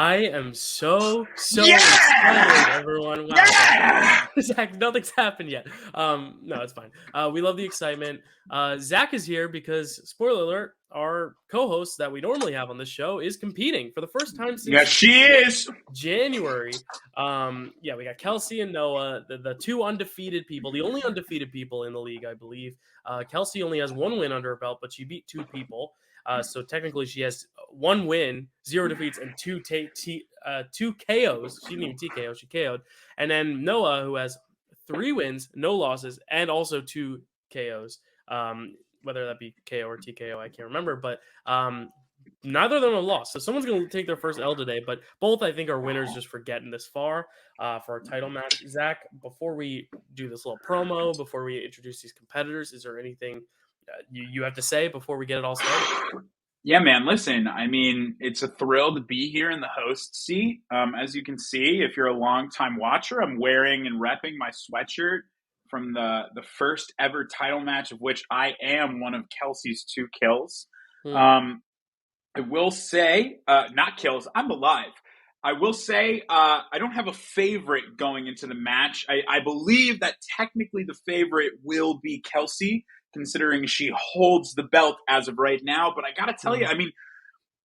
I am so Yeah! excited, everyone. Wow. Yeah! Zach, nothing's happened yet. No, it's fine. We love the excitement. Zach is here because, spoiler alert, our co-host that we normally have on this show is competing for the first time since Yes, she is. January. Yeah, we got Kelsey and Noah, the two undefeated people, the only undefeated people in the league, I believe. Kelsey only has one win under her belt, but she beat two people. So technically, she has one win, 0 defeats, and two KOs. She didn't even TKO; she KO'd. And then Noah, who has 3 wins, no losses, and also 2 KOs. Whether that be KO or TKO, I can't remember. But neither of them have lost. So someone's going to take their first L today. But both, I think, are winners just for getting this far for our title match. Zach, before we do this little promo, before we introduce these competitors, is there anything you have to say before we get it all started? Yeah, man, listen, I mean, it's a thrill to be here in the host seat. As you can see, if you're a longtime watcher, I'm wearing and repping my sweatshirt from the first ever title match, of which I am one of Kelsey's 2 kills. I will say, not kills, I'm alive. I will say I don't have a favorite going into the match. I believe that technically the favorite will be Kelsey, considering she holds the belt as of right now. But I got to tell you, I mean,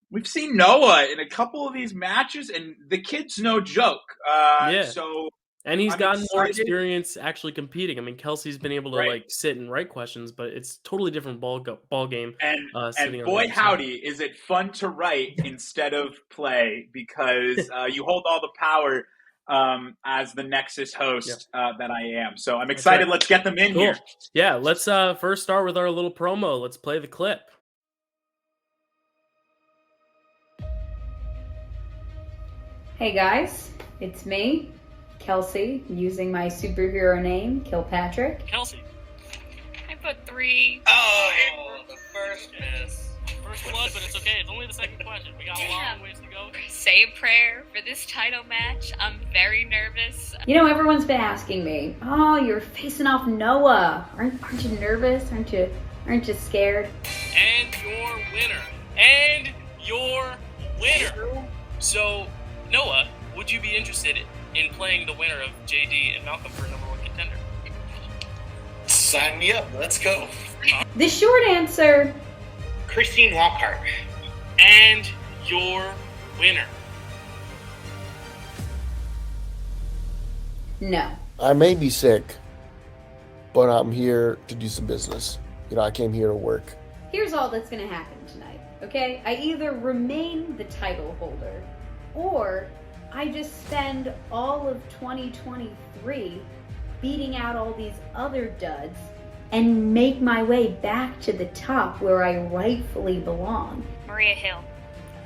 we've seen Noah in a couple of these matches, and the kid's no joke. And he's gotten excited. more experience actually competing. I mean, Kelsey's been able to like sit and write questions, but it's totally different ball game. And boy, howdy, is it fun to write instead of play, because you hold all the power as the Nexus host that I am. So I'm excited. Right. Let's get them in here. Yeah, let's first start with our little promo. Let's play the clip. Hey guys, it's me, Kelsey, using my superhero name, Kilpatrick. Kelsey. I put 3. Oh, the first miss. First blood, but it's okay. It's only the second question. We got a long ways to go. Say a prayer for this title match. I'm very nervous. You know, everyone's been asking me, oh, you're facing off Noah. Aren't you nervous? Aren't you scared? And your winner. So, Noah, would you be interested in playing the winner of JD and Malcolm for number 1 contender? Sign me up. Let's go. The short answer, Christine Lockhart. And your winner. No. I may be sick, but I'm here to do some business. You know, I came here to work. Here's all that's going to happen tonight, okay? I either remain the title holder, or I just spend all of 2023 beating out all these other duds and make my way back to the top where I rightfully belong. Maria Hill.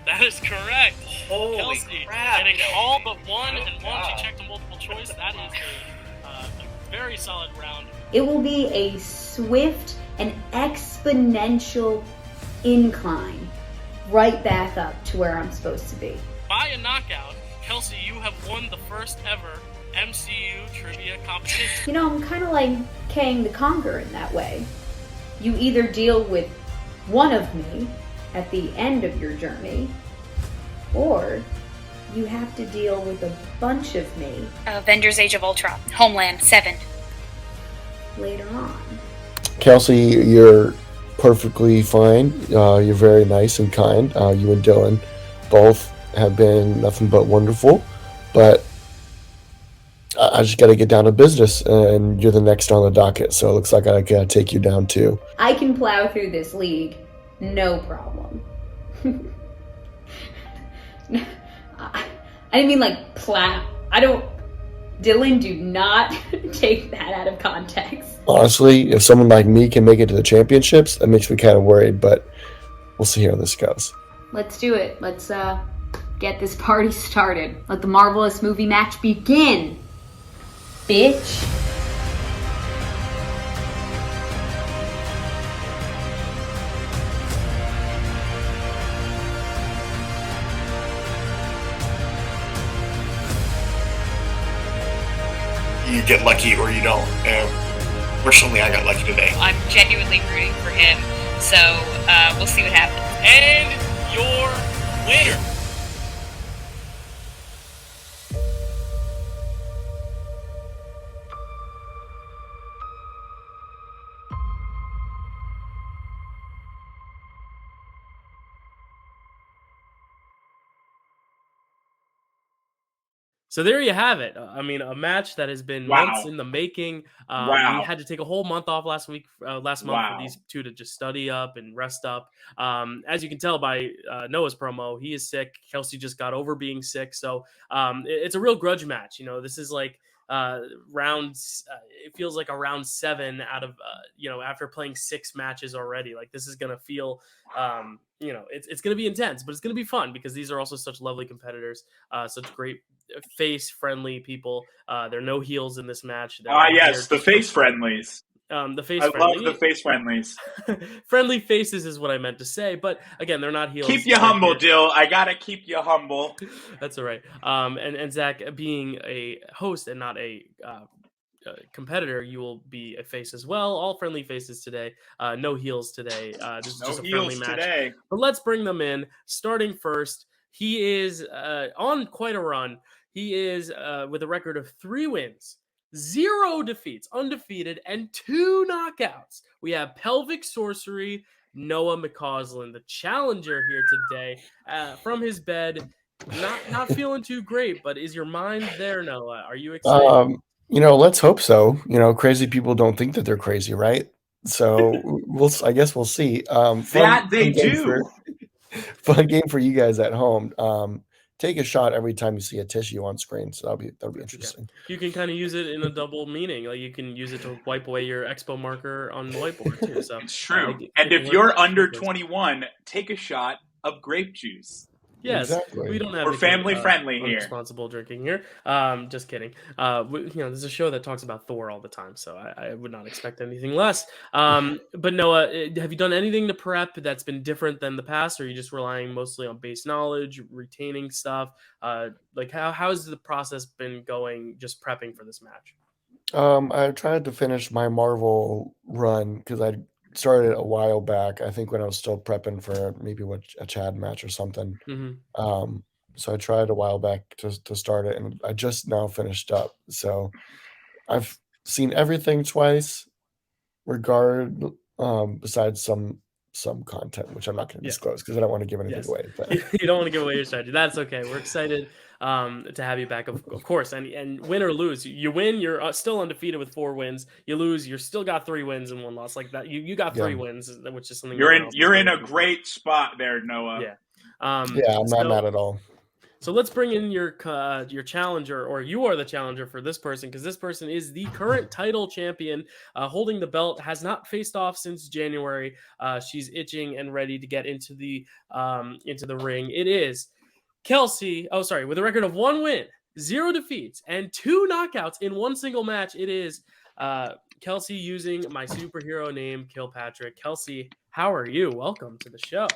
That is correct. Holy Kelsey, crap. getting all but one, and once she checked a multiple choice. That is a very solid round. It will be a swift and exponential incline right back up to where I'm supposed to be. By a knockout, Kelsey, you have won the first ever MCU trivia competition. You know, I'm kind of like Kang the Conqueror in that way. You either deal with one of me at the end of your journey, or you have to deal with a bunch of me. Avengers Age of Ultron. Homeland 7. Later on. Kelsey, you're perfectly fine. You're very nice and kind. You and Dylan both have been nothing but wonderful, but I just got to get down to business, and you're the next on the docket, so it looks like I got to take you down too. I can plow through this league, no problem. I didn't mean like plow. Dylan, do not take that out of context. Honestly, if someone like me can make it to the championships, that makes me kind of worried, but we'll see how this goes. Let's do it. Let's get this party started. Let the marvelous movie match begin. Bitch. You get lucky or you don't. Fortunately, I got lucky today. I'm genuinely rooting for him, so we'll see what happens. And your winner. So there you have it. I mean, a match that has been months in the making. We had to take a whole month off last month for these two to just study up and rest up. As you can tell by Noah's promo, he is sick. Kelsey just got over being sick, so it's a real grudge match. You know, this is like rounds. It feels like a round 7 out of after playing 6 matches already. Like this is gonna feel. It's going to be intense, but it's going to be fun because these are also such lovely competitors, such great face-friendly people. There are no heels in this match. Yes, the face-friendlies. The face. I love the face-friendlies. Friendly faces is what I meant to say, but again, they're not heels. Keep you humble, Dill. I gotta keep you humble. That's all right. And Zach, being a host and not a competitor, you will be a face as well. All friendly faces today. No heels today. This is just a friendly match today. But let's bring them in. Starting first, he is on quite a run. He is with a record of 3 wins, 0 defeats, undefeated, and 2 knockouts. We have Pelvic Sorcery, Noah McCausland, the challenger here today, from his bed. Not feeling too great, but is your mind there, Noah? Are you excited? Let's hope so. Crazy people don't think that they're crazy, right? So I guess we'll see. That they do. Fun game for you guys at home. Take a shot every time you see a tissue on screen. So that'll be interesting. You can kind of use it in a double meaning. Like you can use it to wipe away your expo marker on the whiteboard too. So it's true. And if you're under 21, take a shot of grape juice. Yes, exactly. We don't have we're family friendly here. Responsible drinking here. Just kidding. There's a show that talks about Thor all the time, so I would not expect anything less. But Noah, have you done anything to prep that's been different than the past, or are you just relying mostly on base knowledge, retaining stuff? Like how's the process been going, just prepping for this match? I tried to finish my Marvel run because I started a while back. I think when I was still prepping for maybe a Chad match or something. Mm-hmm. So I tried a while back to start it, and I just now finished up. So I've seen everything twice, besides some content, which I'm not going to disclose because I don't want to give anything away. But. You don't want to give away your strategy. That's okay. We're excited to have you back, of course. And win or lose, you win, you're still undefeated with 4 wins. You lose, you're still got 3 wins and 1 loss. Like that, you got 3 wins, which is something you're in a great spot there, Noah. Yeah. I'm not mad at all. So let's bring in your challenger, or you are the challenger for this person, because this person is the current title champion, holding the belt, has not faced off since January. She's itching and ready to get into the ring. It is Kelsey. Oh, sorry, with a record of 1 win, 0 defeats, and 2 knockouts in 1 single match. It is Kelsey using my superhero name, Kilpatrick. Kelsey, how are you? Welcome to the show.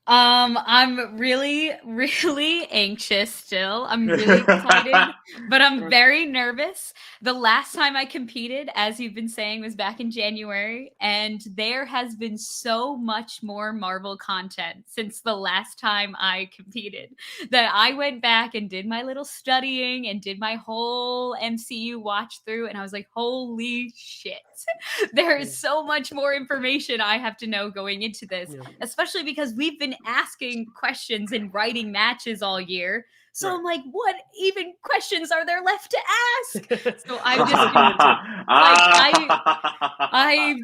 I'm really, really anxious still. I'm really excited, but I'm very nervous. The last time I competed, as you've been saying, was back in January, and there has been so much more Marvel content since the last time I competed that I went back and did my little studying and did my whole MCU watch through, and I was like, holy shit. There is so much more information I have to know going into this, especially because we've been asking questions and writing matches all year. So I'm like, what even questions are there left to ask? So I'm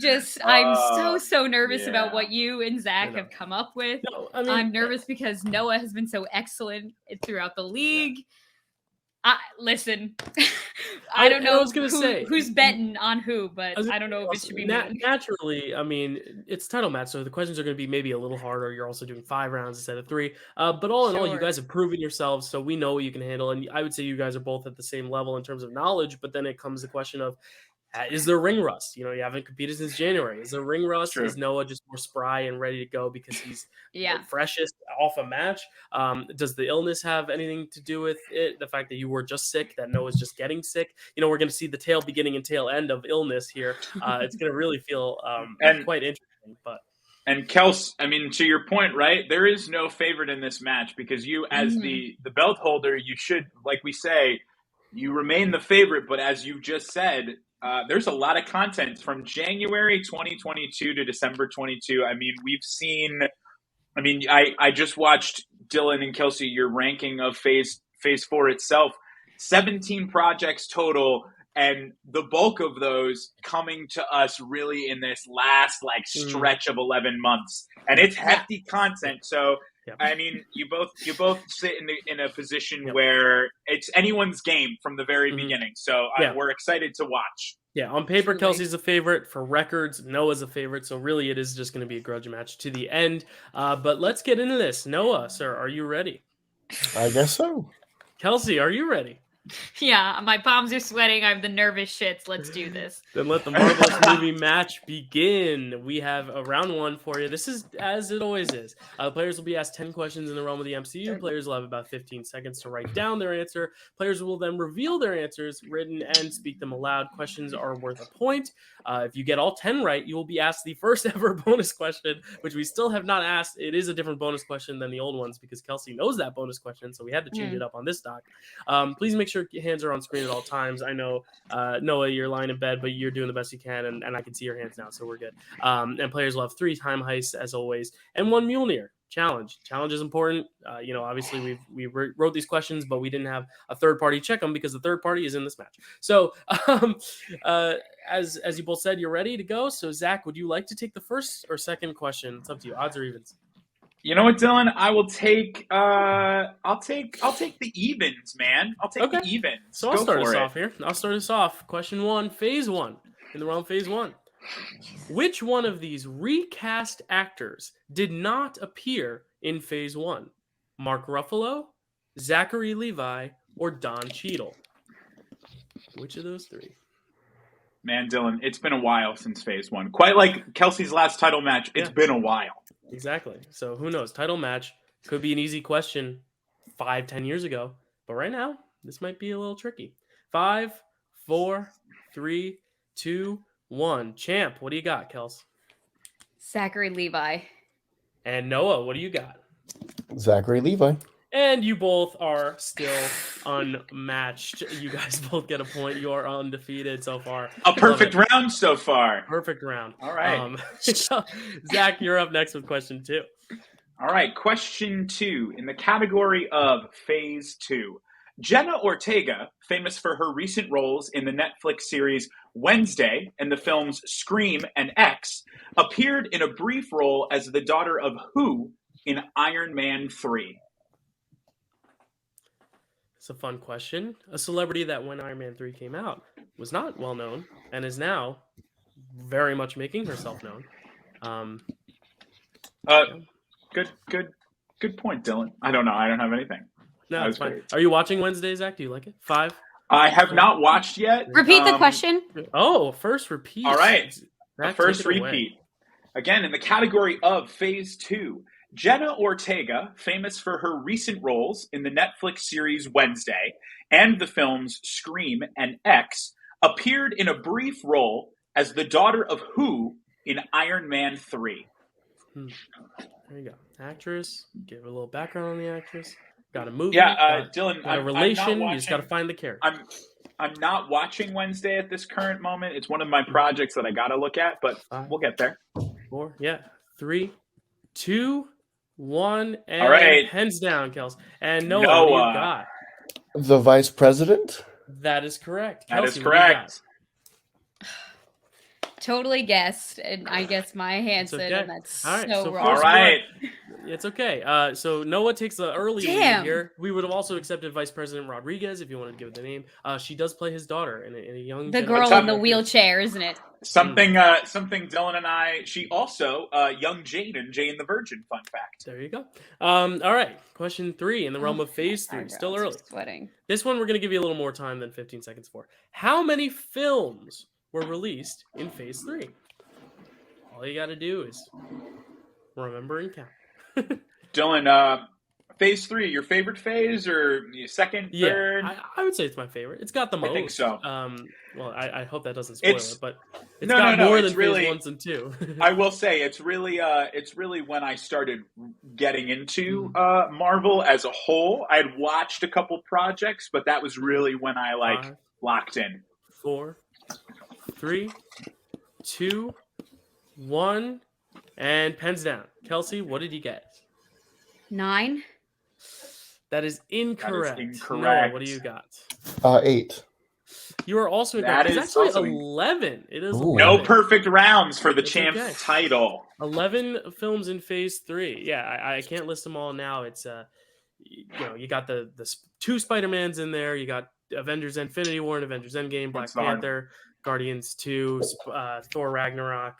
just I'm so nervous about what you and Zach have come up with. No, I'm nervous because Noah has been so excellent throughout the league. Listen, I don't know who's betting on who, but I don't know if it should be naturally. I mean, it's title match, so the questions are going to be maybe a little harder. You're also doing 5 rounds instead of 3. But all in all, you guys have proven yourselves, so we know what you can handle. And I would say you guys are both at the same level in terms of knowledge. But then it comes the question of, is there ring rust? You haven't competed since January. Is there ring rust? True. Is Noah just more spry and ready to go because he's freshest off a match? Does the illness have anything to do with it? The fact that you were just sick, that Noah's just getting sick? We're going to see the tail beginning and tail end of illness here. It's going to really feel quite interesting. And Kels, I mean, to your point, right? There is no favorite in this match because you, as the belt holder, you should, like we say, you remain the favorite. But as you just said, there's a lot of content from January 2022 to December 22. I mean, I just watched Dylan and Kelsey, your ranking of phase 4 itself. 17 projects total, and the bulk of those coming to us really in this last stretch of 11 months. And it's hefty content. So I mean, you both sit in a position where it's anyone's game from the very beginning. So we're excited to watch. Yeah, on paper, Kelsey's a favorite. For records, Noah's a favorite. So really, it is just going to be a grudge match to the end. But let's get into this. Noah, sir, are you ready? I guess so. Kelsey, are you ready? Yeah, my palms are sweating. I have the nervous shits. Let's do this. Then let the Marvelous Movie match begin. We have a round one for you. This is as it always is. Players will be asked 10 questions in the realm of the MCU. Players will have about 15 seconds to write down their answer. Players will then reveal their answers, written and speak them aloud. Questions are worth a point. If you get all 10 right, you will be asked the first ever bonus question, which we still have not asked. It is a different bonus question than the old ones because Kelsey knows that bonus question, so we had to change it up on this doc. Please make sure your hands are on screen at all times. I know, Noah, you're lying in bed, but you're doing the best you can, and I can see your hands now, so we're good. And players will have 3 time heists, as always, and 1 Mjolnir. Challenge is important. Obviously we wrote these questions, but we didn't have a third party check them because the third party is in this match. So as you both said, you're ready to go. So Zach, would you like to take the first or second question? It's up to you. Odds or evens? You know what, Dylan? I will take. I'll take the evens, man. I'll take the evens. So I'll start us off here. I'll start us off. Question 1, phase 1. In the realm of phase 1. Which one of these recast actors did not appear in phase 1? Mark Ruffalo, Zachary Levi, or Don Cheadle? Which of those 3? Man, Dylan, it's been a while since phase 1. Quite like Kelsey's last title match. It's been a while. Exactly. So who knows? Title match could be an easy question 5-10 years ago. But right now, this might be a little tricky. 5, 4, 3, 2, 1. Champ, what do you got, Kels? Zachary Levi. And Noah, what do you got? Zachary Levi. And you both are still unmatched. You guys both get a point. You are undefeated so far. A perfect round so far. Perfect round. All right. Zach, you're up next with question 2. All right. Question 2 in the category of phase 2. Jenna Ortega, famous for her recent roles in the Netflix series Wednesday and the films Scream and X, appeared in a brief role as the daughter of who in Iron Man 3? It's a fun question. A celebrity that when Iron Man 3 came out was not well known and is now very much making herself known. Good point, Dylan. I don't know. I don't have anything. No, it's fine. Great. Are you watching Wednesday, Zach? Do you like it? 5? I have not watched yet. Repeat the question. Oh, first repeat. All right. The first repeat. Again, in the category of phase 2. Jenna Ortega, famous for her recent roles in the Netflix series Wednesday and the films Scream and X, appeared in a brief role as the daughter of who in Iron Man 3? There you go. Actress. Give a little background on the actress. Got a movie. Yeah, Dylan. Got a relation. You just got to find the character. I'm not watching Wednesday at this current moment. It's one of my projects that I got to look at, but we'll get there. 4. Yeah. 3, 2, 1, and all right. Hands down, Kels. And Noah, what do you got? The vice president? That is correct. That Kelsey, is correct. Totally guessed, and I guess my hand said, and that's so wrong. All right. It's okay. So Noah takes the early lead here. We would have also accepted Vice President Rodriguez if you wanted to give it the name. She does play his daughter in a young. The girl in the wheelchair, isn't it? Something Dylan and I. She also young Jane and Jane the Virgin. Fun fact. There you go. All right. Question 3 in the realm of phase 3. Still early. Sweating. This one we're going to give you a little more time than 15 seconds for. How many films were released in phase 3? All you got to do is remember and count. Dylan, phase 3, your favorite phase or second, third? I would say it's my favorite. It's got the most. I think so. Well, I hope that doesn't spoil it, but it's more than really, phase 1 and 2. I will say it's really when I started getting into Marvel as a whole. I had watched a couple projects, but that was really when I 5, locked in. 4, 3, 2, 1, and pens down. Kelsey, what did you get? 9. That is incorrect. Noah, what do you got? 8. You are also That incorrect. It's is actually also 11. It is Ooh. 11. No perfect rounds for the It's champ's okay. title. 11 films in Phase 3. Yeah, I can't list them all now. It's you got the 2 Spider-Mans in there. You got Avengers Infinity War and Avengers Endgame, Black What's the hard Panther, Guardians 2, Thor Ragnarok.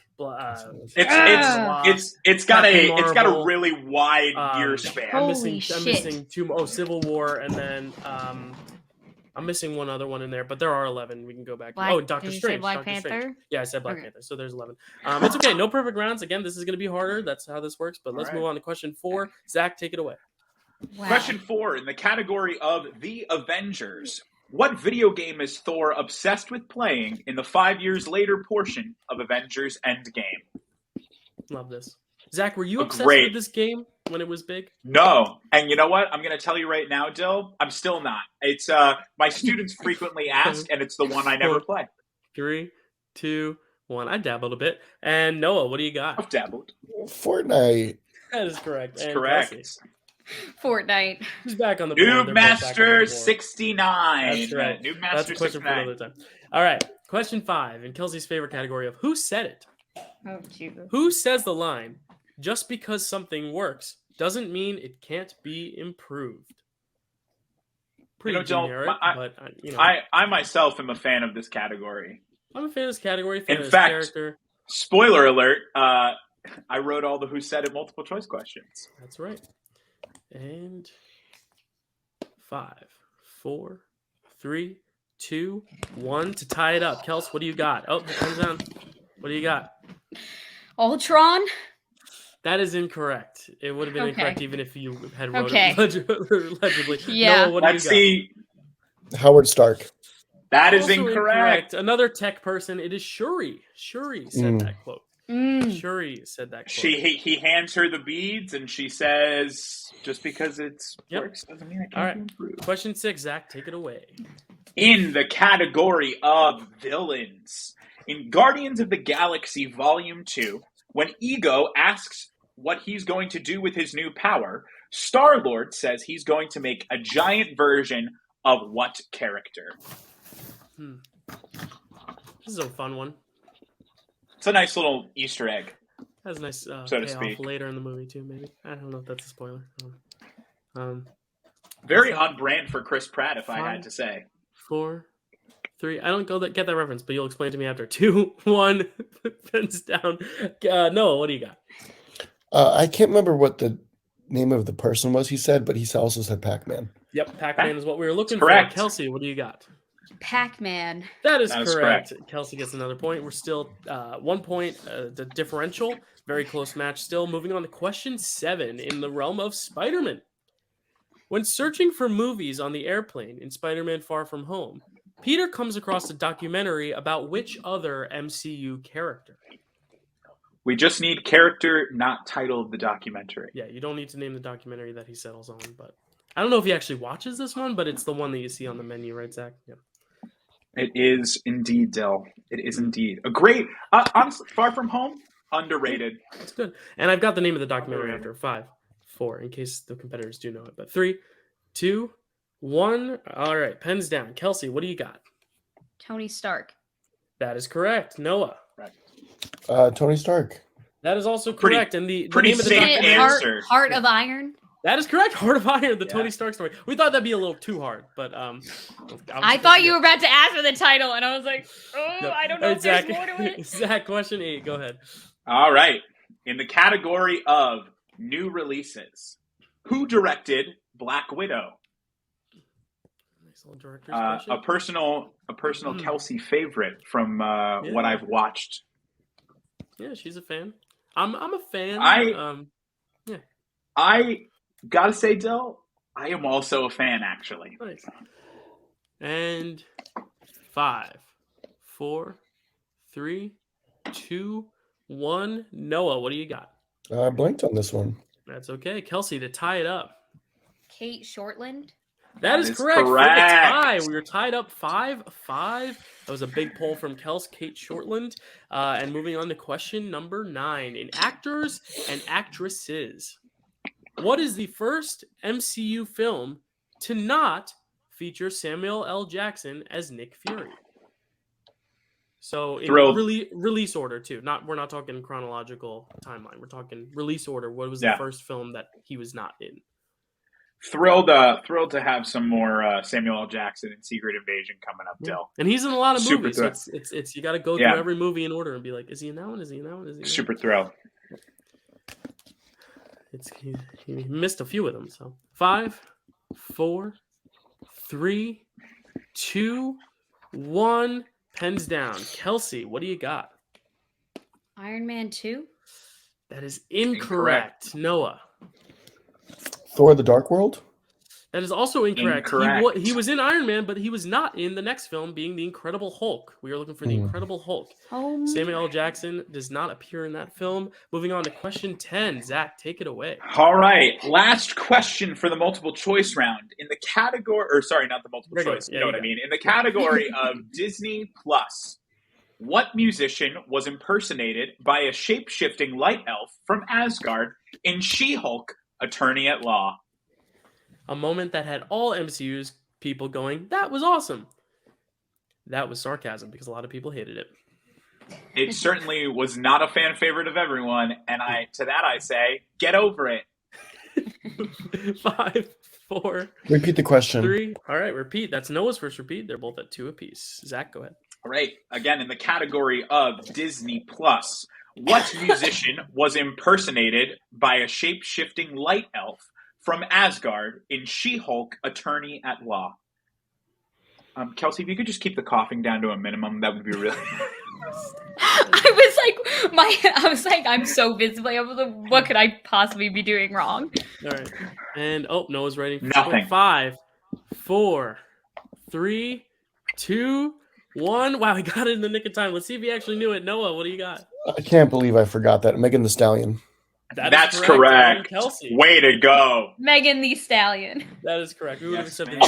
It's got a really wide year span. I'm Holy missing 2 more. Civil War, and then I'm missing one other one in there, but there are 11. We can go back. Doctor Strange. Black Doctor Panther? Strange. Yeah, I said Black Panther. So there's 11. It's okay. No perfect rounds. Again, this is going to be harder. That's how this works. But let's move on to question 4. Zach, take it away. Wow. Question 4 in the category of The Avengers. What video game is Thor obsessed with playing in the 5 years later portion of Avengers Endgame? Love this. Zach, were you obsessed with this game when it was big? No. And you know what? I'm going to tell you right now, Dill, I'm still not. It's my students frequently ask, and it's the one I never play. 3, 2, 1. I dabbled a bit. And Noah, what do you got? I've dabbled. Fortnite. That is correct. That's and correct. Kelsey, Fortnite. who's back on the board? Noob Master 69. That's right. Noob That's Master a question for 69. another time. All right. Question 5 in Kelsey's favorite category of Who Said It? Oh, Jesus. Who says the line, just because something works doesn't mean it can't be improved? Pretty generic, but I myself am a fan of this category. I'm a fan of this category. Fan In of this fact, character. Spoiler alert, I wrote all the Who Said It multiple choice questions. That's right. And 5, 4, 3, 2, 1 to tie it up. Kels, what do you got? Oh, it comes down. What do you got? Ultron? That is incorrect. It would have been incorrect even if you had wrote Okay. it allegedly. Yeah. Noah, what do Let's you see. Howard Stark. That is Also incorrect. Another tech person. It is Shuri. Shuri said that quote. Shuri said that quote. He hands her the beads and she says, "Just because it works doesn't mean it can't be improved." Question 6, Zach, take it away. In the category of villains, in Guardians of the Galaxy Volume 2, when Ego asks what he's going to do with his new power, Star-Lord says he's going to make a giant version of what character? This is a fun one. It's a nice little Easter egg. Has a nice so to payoff speak. later in the movie too. Maybe I don't know if that's a spoiler. Very on brand for Chris Pratt, if I had to say. 4, 3. I don't get that reference, but you'll explain to me after. 2, 1. Pens down. Noah, what do you got? I can't remember what the name of the person was he said, but he also said Pac-Man. Yep, Pac-Man is what we were looking correct. for. Kelsey, what do you got? Pac-Man. That is correct. Kelsey gets another point. We're still 1 point, the differential. Very close match still. Moving on to question 7 in the realm of Spider-Man. When searching for movies on the airplane in Spider-Man Far From Home, Peter comes across a documentary about which other MCU character? We just need character, not title of the documentary. Yeah, you don't need to name the documentary that he settles on, but I don't know if he actually watches this one, but it's the one that you see on the menu, right, Zach? Yeah. It is indeed, Del. It is indeed. A great, honestly, Far From Home, underrated. That's good. And I've got the name of the documentary after. 5, 4, in case the competitors do know it. But 3, 2, 1. All right, pens down. Kelsey, what do you got? Tony Stark. That is correct. Noah. Tony Stark. That is also correct. And the pretty name of the safe documentary. answer. Heart of Iron. That is correct. Heart of Iron, the Tony Stark story. We thought that'd be a little too hard, but I thought you were about to ask for the title, and I was like, No. I don't know if Zach, there's more to it. Zach, question 8. Go ahead. All right. In the category of new releases, who directed Black Widow? Nice little director's question. A personal Kelsey favorite from what I've watched. Yeah, she's a fan. I'm a fan. I gotta say, Dill, I am also a fan, actually. Nice. And 5, 4, 3, 2, 1. Noah, what do you got? I blanked on this one. That's okay. Kelsey, to tie it up. Kate Shortland. That is correct. For the tie. We were tied up 5-5. That was a big pull from Kels, Kate Shortland. And moving on to question number 9. In actors and actresses, what is the first MCU film to not feature Samuel L. Jackson as Nick Fury? So in Thrilled. release order too. We're not talking chronological timeline. We're talking release order. What was the Yeah. first film that he was not in? Thrilled to have some more Samuel L. Jackson and Secret Invasion coming up, Dill. And he's in a lot of Super movies. thrilled. So it's you got to go through every movie in order and be like, is he in that one? Is he in that one? Is he in that Super thrilled. He missed a few of them. So 5, 4, 3, 2, 1. Pens down. Kelsey, what do you got? Iron Man 2? That is incorrect. Noah. Thor: The Dark World? That is also incorrect. Incorrect. He was in Iron Man, but he was not in the next film, being the Incredible Hulk. We are looking for the Incredible Hulk. Oh, Samuel L. Jackson does not appear in that film. Moving on to question 10. Zach, take it away. All right. Last question for the multiple choice round. In the category, or sorry, not the multiple Regular. choice. Yeah, You know what I mean? In the category of Disney Plus, what musician was impersonated by a shape-shifting light elf from Asgard in She-Hulk, Attorney at Law? A moment that had all MCU's people going, that was awesome. That was sarcasm because a lot of people hated it. It certainly was not a fan favorite of everyone, and I say, get over it. 5, 4, Repeat the question. 3. All right, repeat. That's Noah's first repeat. They're both at 2 apiece. Zach, go ahead. All right. Again, in the category of Disney Plus, what musician was impersonated by a shape-shifting light elf from Asgard in She-Hulk, Attorney at Law? Kelsey, if you could just keep the coughing down to a minimum, that would be really... I was like, I'm so visibly able to, what could I possibly be doing wrong? All right. And, Noah's writing. Nothing. 5, 4, 3, 2, 1. Wow, he got it in the nick of time. Let's see if he actually knew it. Noah, what do you got? I can't believe I forgot that. Megan Thee Stallion. That's correct. Kelsey. Way to go. Megan Thee Stallion. That is correct. We would have Yes, accepted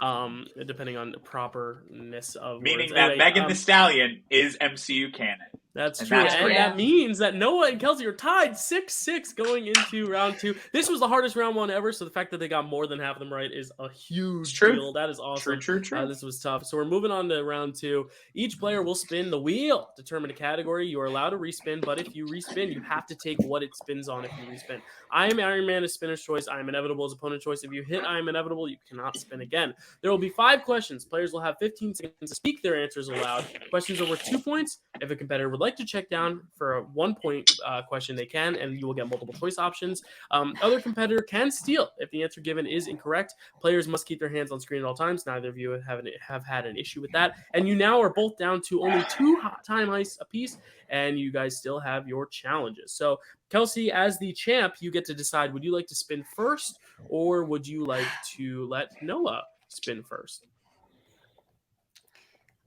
ma'am. the depending on the properness of Meaning words. that Anyway, Megan Thee Stallion is MCU canon. That's And true. that's And great. that means that Noah and Kelsey are tied 6-6 going into round 2. This was the hardest round 1 ever, so the fact that they got more than half of them right is a huge True. deal. That is awesome. True. This was tough. So we're moving on to round 2. Each player will spin the wheel, determine a category. You are allowed to respin, but if you respin, you have to take what it spins on if you respin. I am Iron Man is spinner's choice. I am inevitable is opponent choice. If you hit I am inevitable, you cannot spin again. There will be 5 questions. Players will have 15 seconds to speak their answers aloud. Questions are worth 2 points. If a competitor would like to check down for a 1 point question, they can, and you will get multiple choice options. Other competitor can steal if the answer given is incorrect. Players must keep their hands on screen at all times. Neither of you have had an issue with that. And you now are both down to only 2 time ice apiece, and you guys still have your challenges. So, Kelsey, as the champ, you get to decide, would you like to spin first, or would you like to let Noah spin first?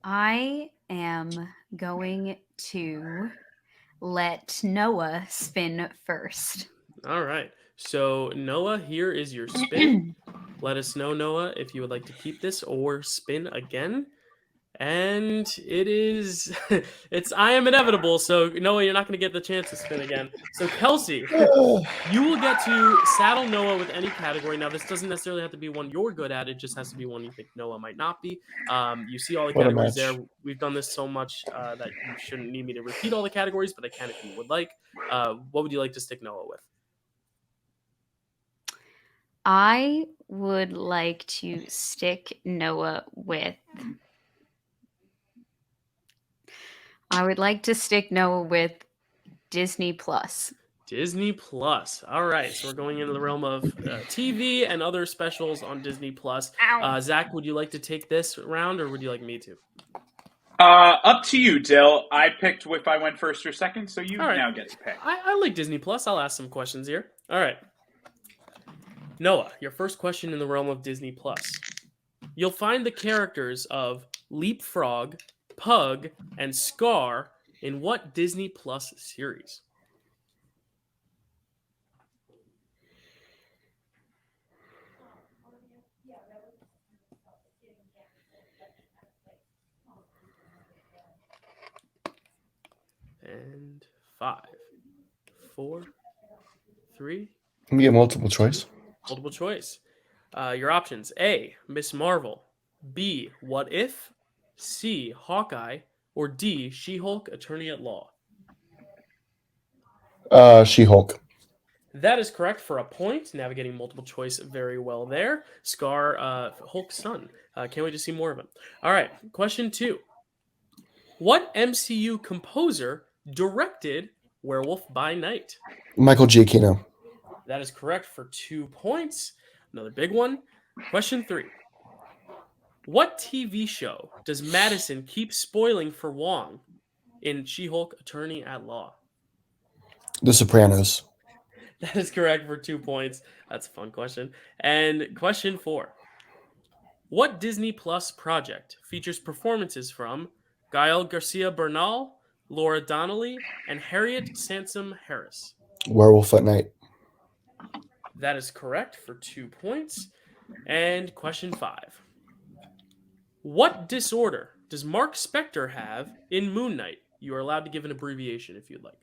I am going to let Noah spin first. All right. So, Noah, here is your spin. Let us know, Noah, if you would like to keep this or spin again. And it's I am inevitable. So, Noah, you're not going to get the chance to spin again. So, Kelsey, you will get to saddle Noah with any category. Now, this doesn't necessarily have to be one you're good at. It just has to be one you think Noah might not be. You see all the categories there. We've done this so much that you shouldn't need me to repeat all the categories, but I can if you would like. What would you like to stick Noah with? I would like to stick Noah with... Disney Plus. Disney Plus. All right, so we're going into the realm of TV and other specials on Disney Plus. Zach, would you like to take this round, or would you like me to? Up to you, Dill. I picked if I went first or second, so you now get to pick. I like Disney Plus. I'll ask some questions here. All right. Noah, your first question in the realm of Disney Plus. You'll find the characters of Leapfrog, Pug, and Scar in what Disney Plus series? And 5, 4, 3. Can we get multiple choice? Multiple choice. Your options: A, Miss Marvel; B, What If; C, Hawkeye; or D, She-Hulk, Attorney at Law. She-Hulk. That is correct for a point. Navigating multiple choice very well there. Scar, Hulk's son. Can't wait to see more of him. All right, question 2. What MCU composer directed Werewolf by Night? Michael Giacchino. That is correct for 2 points. Another big one. Question 3. What TV show does Madison keep spoiling for Wong in She-Hulk, Attorney at Law? The Sopranos. That is correct for 2 points. That's a fun question. And question 4. What Disney Plus project features performances from Gael Garcia Bernal, Laura Donnelly, and Harriet Sansom Harris? Werewolf at Night. That is correct for 2 points. And question 5. What disorder does Mark Spector have in Moon Knight? You are allowed to give an abbreviation if you'd like.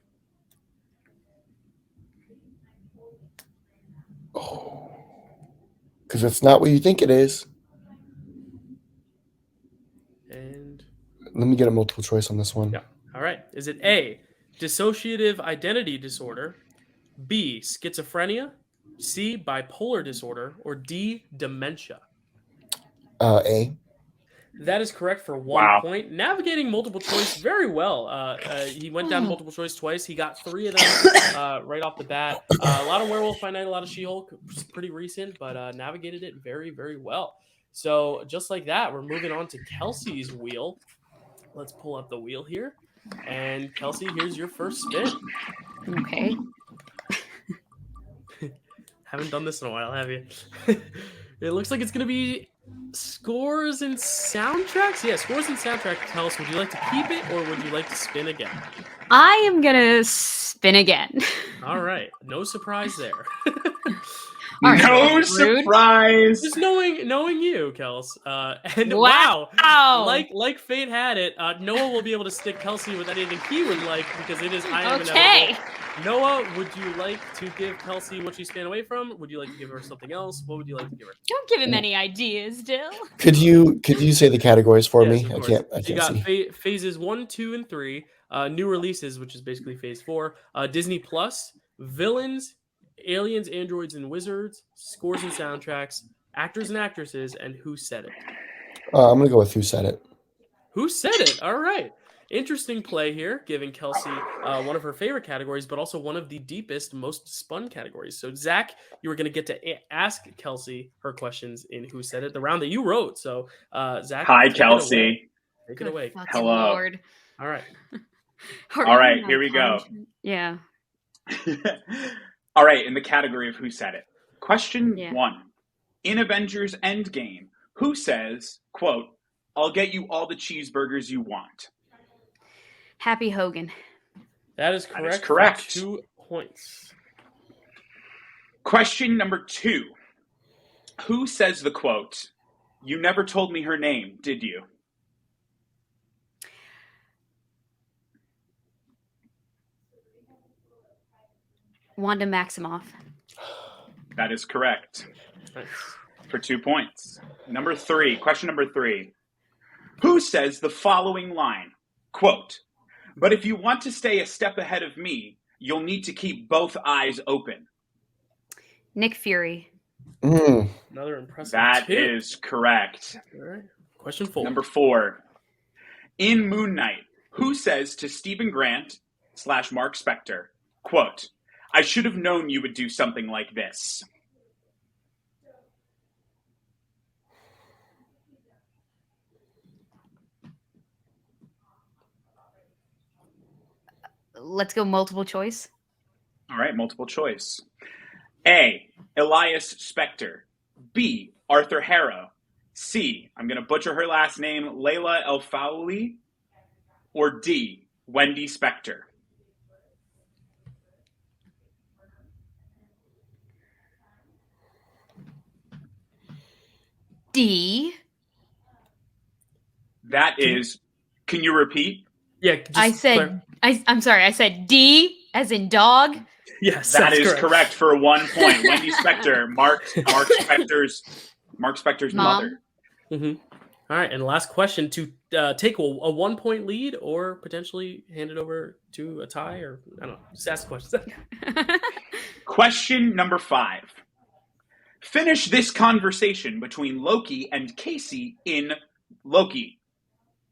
Oh. Because it's not what you think it is. And let me get a multiple choice on this one. Yeah. All right. Is it A, dissociative identity disorder; B, schizophrenia; C, bipolar disorder; or D, dementia? A. That is correct for 1 point. Navigating multiple choice very well. He went down multiple choice twice. He got 3 of them right off the bat. A lot of Werewolf by Night, a lot of She-Hulk. Pretty recent, but navigated it very, very well. So just like that, we're moving on to Kelsey's wheel. Let's pull up the wheel here. And Kelsey, here's your first spin. Okay. Haven't done this in a while, have you? It looks like it's going to be scores and soundtracks. Yeah, scores and soundtracks. Tell us, would you like to keep it or would you like to spin again? I am going to spin again. All right. No surprise there. Right, no surprise. Just knowing you, Kels. And wow. Like fate had it, Noah will be able to stick Kelsey with anything he would like because it is I Am Okay. Inevitable. Noah, would you like to give Kelsey what she's staying away from? Would you like to give her something else? What would you like to give her? Don't give him any ideas, Dill. Could you say the categories for me? Of I course. can't You got see. phases 1, 2, and 3. New releases, which is basically phase 4. Disney Plus, villains, aliens, androids, and wizards, scores and soundtracks, actors and actresses, and who said it. I'm gonna go with who said it. Who said it? All right. Interesting play here, giving Kelsey one of her favorite categories, but also one of the deepest, most spun categories. So, Zach, you were going to get to ask Kelsey her questions in Who Said It, the round that you wrote. So, Zach. Hi, Kelsey. Take it away. Hello. Lord. All right. All right, here we go. Yeah. All right, in the category of Who Said It. Question 1. In Avengers Endgame, who says, quote, "I'll get you all the cheeseburgers you want"? Happy Hogan. That is correct. That is correct. 2 points. Question number 2. Who says the quote, "You never told me her name, did you"? Wanda Maximoff. That is correct. Nice. For 2 points. Number 3. Question number 3. Who says the following line? Quote, "But if you want to stay a step ahead of me, you'll need to keep both eyes open"? Nick Fury. Another impressive That 2. is correct. All right. Question 4. Number 4. In Moon Knight, who says to Stephen Grant / Mark Spector, quote, "I should have known you would do something like this"? Let's go multiple choice. All right, multiple choice. A, Elias Spector. B, Arthur Harrow. C, I'm going to butcher her last name, Layla El Fawli. Or D, Wendy Spector. D. That is, can you repeat? Yeah, I'm sorry. I said D as in dog. Yes, That that's is correct for 1 point. Wendy Spector, Mark Spector's Mom. mother. Mm-hmm. All right, and last question to take a 1 point lead or potentially hand it over to a tie, or I don't know. Just ask questions. Question number 5. Finish this conversation between Loki and Casey in Loki.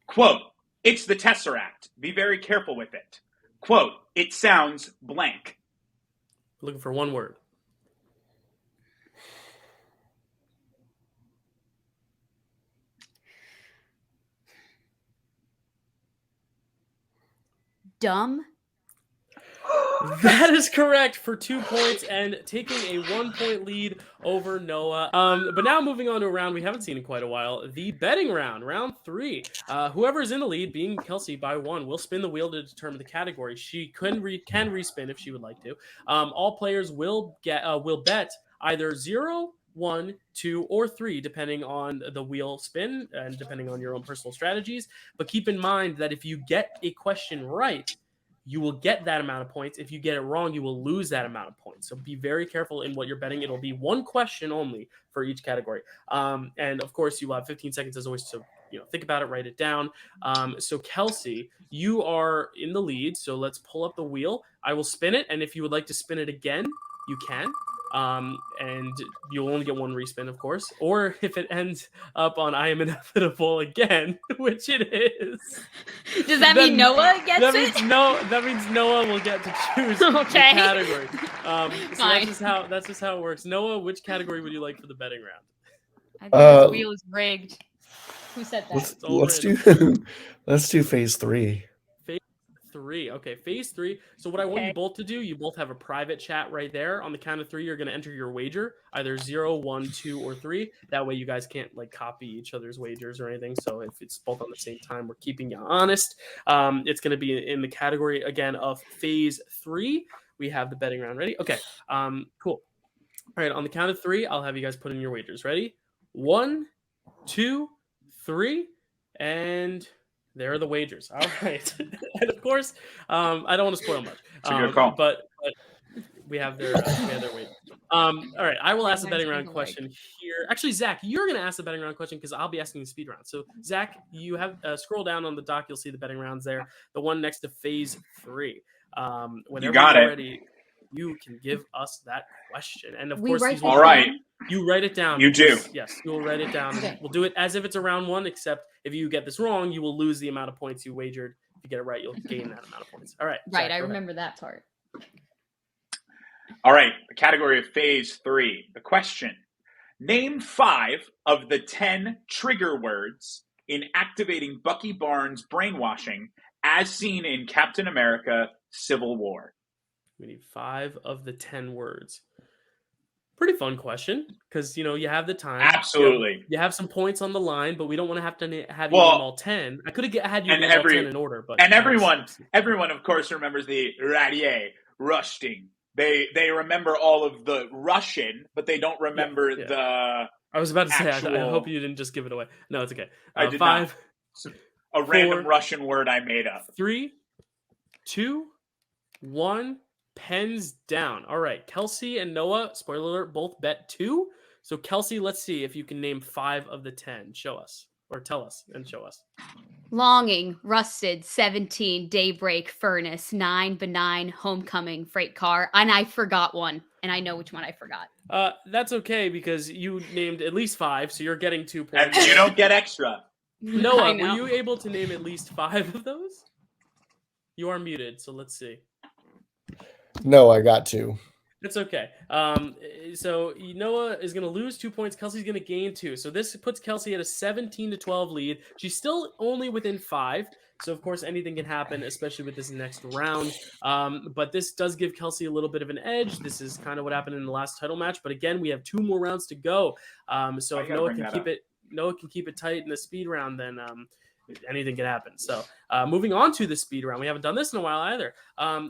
Quote, it's the Tesseract. Be very careful with it. Quote, it sounds blank. Looking for one word. Dumb. That is correct for 2 points and taking a 1 point lead over Noah. But now moving on to a round we haven't seen in quite a while, the betting round, round 3. Whoever is in the lead, being Kelsey by 1, will spin the wheel to determine the category. She can respin if she would like to. All players will bet either 0, 1, 2, or 3, depending on the wheel spin and depending on your own personal strategies. But keep in mind that if you get a question right, you will get that amount of points. If you get it wrong, you will lose that amount of points. So be very careful in what you're betting. It'll be one question only for each category. And of course, you will have 15 seconds as always to think about it, write it down. So Kelsey, you are in the lead. So let's pull up the wheel. I will spin it. And if you would like to spin it again, you can. And you'll only get one respin, of course. Or if it ends up on I am inevitable again, which it is. Does that mean Noah gets it? That means Noah will get to choose the category. So that's just how it works. Noah, which category would you like for the betting round? I think this wheel is rigged. Who said that? Let's do phase 3. 3. Okay, phase 3. So what I want you both to do, you both have a private chat right there. On the count of 3, you're going to enter your wager, either 0, 1, 2, or 3. That way you guys can't copy each other's wagers or anything. So if it's both on the same time, we're keeping you honest. It's going to be in the category, again, of phase 3. We have the betting round ready. Okay, cool. All right, on the count of 3, I'll have you guys put in your wagers. Ready? 1, 2, 3, and... there are the wagers. All right. And of course, I don't want to spoil much. It's a good call. But we have their wagers. All right. I will ask the betting round question here. Actually, Zach, you're going to ask the betting round question because I'll be asking the speed round. So, Zach, you have scroll down on the doc. You'll see the betting rounds there. The one next to phase 3. Whenever you got you're it. ready, you can give us that question. And of We course, write these that All right. you write it down. You do. Yes, you will write it down. Okay. We'll do it as if it's a round 1, except if you get this wrong, you will lose the amount of points you wagered. If you get it right, you'll gain that amount of points. All right. Right, Zach, I go ahead. remember that part. All right. The category of phase 3. The question. Name 5 of the 10 trigger words in activating Bucky Barnes' brainwashing as seen in Captain America Civil War. We need 5 of the 10 words. Pretty fun question because you have the time. Absolutely. You have some points on the line, but we don't want to have you name all 10. I could have had you name all 10 in order, but everyone of course remembers the radier rusting. They remember all of the Russian, but they don't remember the. I was about to say. actual... I hope you didn't just give it away. No, it's okay. I did 5. Not. A random Russian word I made up. 3, 2, 1. Pens down. All right. Kelsey and Noah, spoiler alert, both bet 2. So Kelsey, let's see if you can name 5 of the 10. Show us or tell us and show us. Longing, Rusted, 17, Daybreak, Furnace, 9, Benign, Homecoming, Freight Car. And I forgot one. And I know which one I forgot. That's okay because you named at least 5. So you're getting 2 points. And you don't get extra. Noah, were you able to name at least 5 of those? You are muted. So let's see. No, I got 2. It's okay. So Noah is going to lose 2 points. Kelsey's going to gain 2. So this puts Kelsey at a 17-12 lead. She's still only within 5. So, of course, anything can happen, especially with this next round. But this does give Kelsey a little bit of an edge. This is kind of what happened in the last title match. But again, we have 2 more rounds to go. So if Noah can keep it tight in the speed round, then anything can happen. So Moving on to the speed round. We haven't done this in a while either.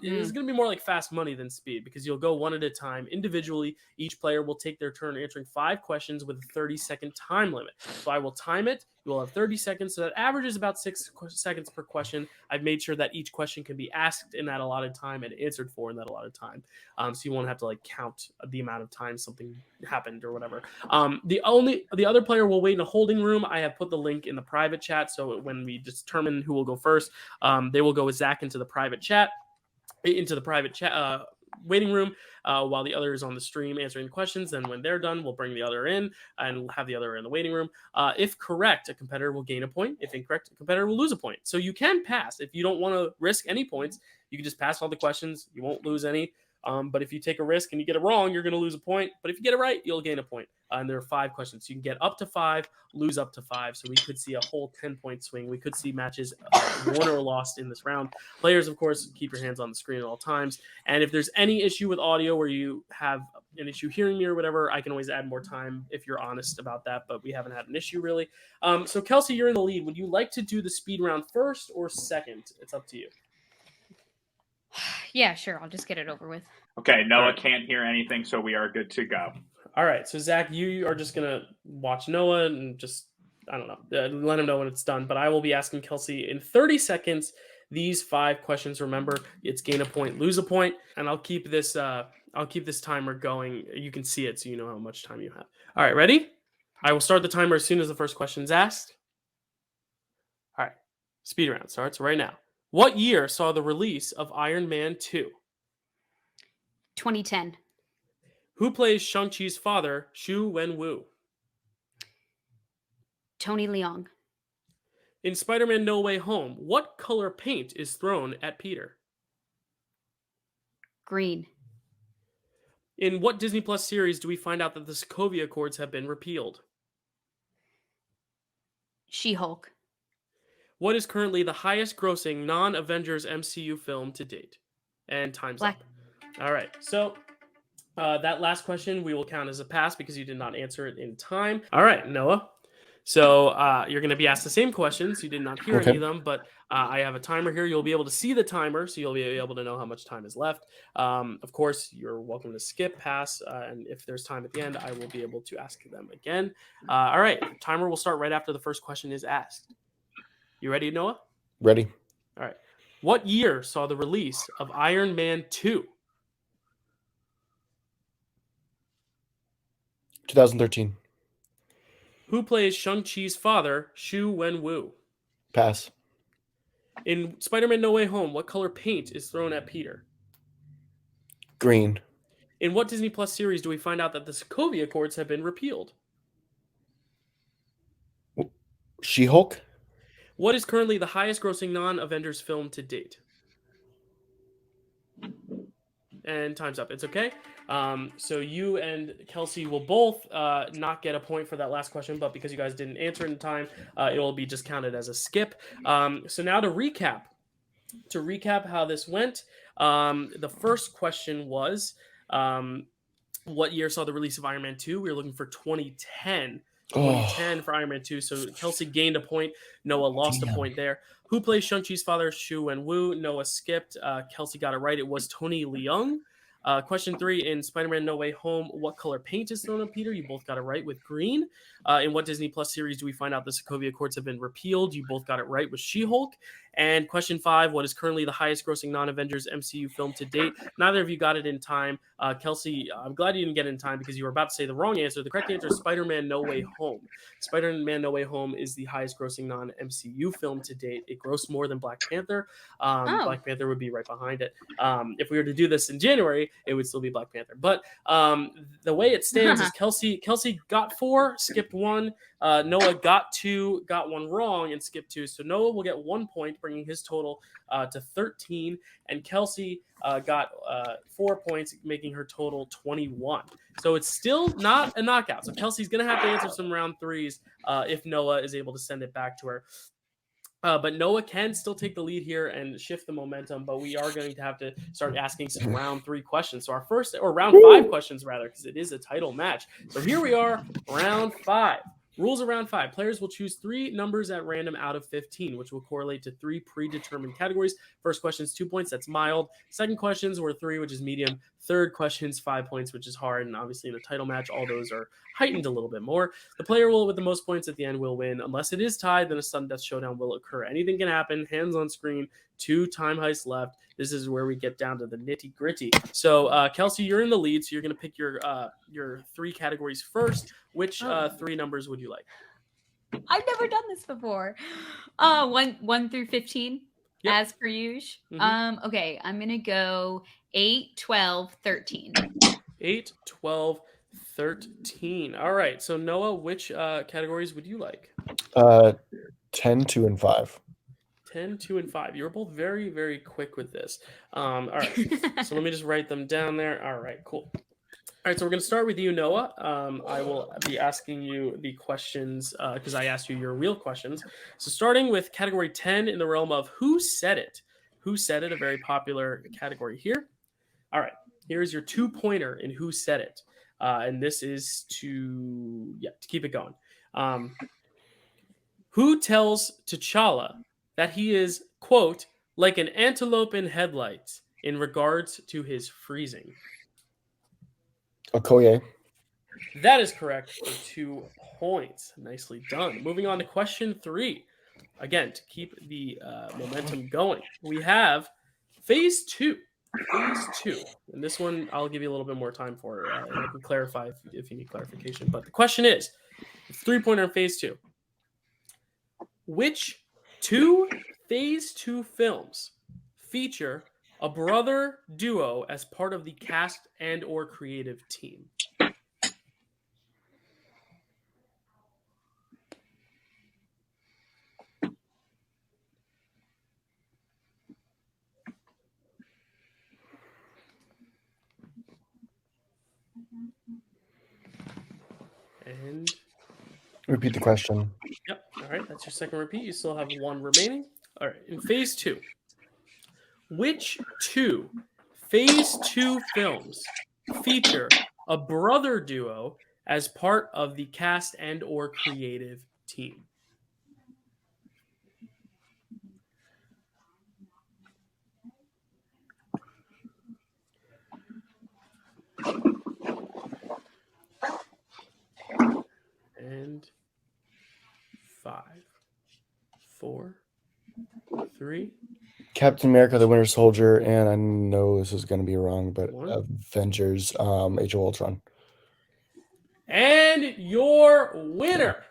It is going to be more like fast money than speed because you'll go one at a time. Individually, each player will take their turn answering 5 questions with a 30-second time limit. So I will time it. You will have 30 seconds. So that averages about 6 seconds per question. I've made sure that each question can be asked in that allotted time and answered for in that allotted time. So you won't have to like count the amount of time something happened or whatever. The other player will wait in a holding room. I have put the link in the private chat. So when we determine who will go first, they will go with Zach into the private chat, waiting room while the other is on the stream answering questions. Then when they're done, we'll bring the other in and have the other in the waiting room. If correct, a competitor will gain a point. If incorrect, a competitor will lose a point. So you can pass. If you don't want to risk any points, you can just pass all the questions. You won't lose any. But if you take a risk and you get it wrong, you're going to lose a point. But if you get it right, you'll gain a point. And there are 5 questions. So you can get up to 5, lose up to 5. So we could see a whole 10-point swing. We could see matches won or lost in this round. Players, of course, keep your hands on the screen at all times. And if there's any issue with audio where you have an issue hearing me or whatever, I can always add more time if you're honest about that. But we haven't had an issue really. So Kelsey, you're in the lead. Would you like to do the speed round first or second? It's up to you. Yeah, sure. I'll just get it over with. Okay, Noah can't hear anything, so we are good to go. All right, so Zach, you are just going to watch Noah and just, I don't know, let him know when it's done. But I will be asking Kelsey in 30 seconds these 5 questions. Remember, it's gain a point, lose a point, and I'll keep this timer going. You can see it so you know how much time you have. All right, ready? I will start the timer as soon as the first question is asked. All right, speed round starts right now. What year saw the release of Iron Man 2? 2010. Who plays Shang-Chi's father, Xu Wenwu? Tony Leung. In Spider-Man No Way Home, what color paint is thrown at Peter? Green. In what Disney Plus series do we find out that the Sokovia Accords have been repealed? She-Hulk. What is currently the highest grossing non-Avengers MCU film to date? And time's up. All right, so that last question we will count as a pass because you did not answer it in time. All right, Noah. So you're going to be asked the same questions. You did not hear any of them, but I have a timer here. You'll be able to see the timer, so you'll be able to know how much time is left. Of course, you're welcome to skip, pass, and if there's time at the end, I will be able to ask them again. All right, timer will start right after the first question is asked. You ready, Noah? Ready. All right. What year saw the release of Iron Man 2? 2013. Who plays Shang-Chi's father, Xu Wenwu? Pass. In Spider-Man No Way Home, what color paint is thrown at Peter? Green. In what Disney Plus series do we find out that the Sokovia Accords have been repealed? She-Hulk. What is currently the highest grossing non-Avengers film to date? And time's up. It's okay. So you and Kelsey will both not get a point for that last question, but because you guys didn't answer in time, it will be just counted as a skip. So now to recap how this went, the first question was, what year saw the release of Iron Man 2? We were looking for 2010. 2010 for Iron Man 2. So Kelsey gained a point. Noah lost a point there. Who plays Shang-Chi's father, Xu Wenwu? Noah skipped. Kelsey got it right. It was Tony Leung. Question 3, in Spider-Man No Way Home, what color paint is thrown on Peter? You both got it right with green. In what Disney Plus series do we find out the Sokovia Accords have been repealed? You both got it right with She-Hulk. And question 5, what is currently the highest grossing non-Avengers MCU film to date? Neither of you got it in time. Kelsey, I'm glad you didn't get it in time because you were about to say the wrong answer. The correct answer is Spider-Man No Way Home. Spider-Man No Way Home is the highest grossing non-MCU film to date. It grossed more than Black Panther. Black Panther would be right behind it. If we were to do this in January, it would still be Black Panther. But the way it stands is Kelsey got 4, skipped 1. Noah got 2, got 1 wrong, and skipped 2. So Noah will get 1 point, bringing his total to 13. And Kelsey got 4 points, making her total 21. So it's still not a knockout. So Kelsey's going to have to answer some round 3s if Noah is able to send it back to her. But Noah can still take the lead here and shift the momentum, but we are going to have to start asking some round 3 questions. So round 5 questions rather, because it is a title match. So here we are, round 5. Rules of round 5. Players will choose 3 numbers at random out of 15, which will correlate to 3 predetermined categories. First question is 2 points. That's mild. Second questions were 3, which is medium. Third questions, 5 points, which is hard. And obviously in a title match, all those are heightened a little bit more. The player with the most points at the end will win. Unless it is tied, then a sudden death showdown will occur. Anything can happen. Hands on screen. 2 time heists left. This is where we get down to the nitty gritty. So, Kelsey, you're in the lead. So you're going to pick your 3 categories first. Which 3 numbers would you like? I've never done this before. 1 through 15, yep. As per usual. Mm-hmm. Okay, I'm going to go 8, 12, 13. 8, 12, 13. All right. So, Noah, which categories would you like? 10, 2, and 5. 10, 2, and 5. You were both very, very quick with this. All right. So let me just write them down there. All right, cool. All right, so we're going to start with you, Noah. I will be asking you the questions because I asked you your real questions. So starting with category 10 in the realm of Who Said It? Who Said It, a very popular category here. All right, here's your 2-pointer in Who Said It. And this is to keep it going. Who tells T'Challa that he is, quote, like an antelope in headlights in regards to his freezing? Okoye. That is correct for 2 points. Nicely done. Moving on to question 3. Again, to keep the momentum going, we have phase 2. Phase 2. And this one, I'll give you a little bit more time for, and I can clarify if you need clarification. But the question is, it's 3-pointer in phase 2. Which 2 phase 2 films feature a brother duo as part of the cast and or creative team? And repeat the question. Yep. All right. That's your second repeat. You still have 1 remaining. All right. In phase 2, which 2 phase 2 films feature a brother duo as part of the cast and or creative team? And 5, 4, 3. Captain America, the Winter Soldier, and I know this is going to be wrong, but 1. Avengers, Age of Ultron. And your winner,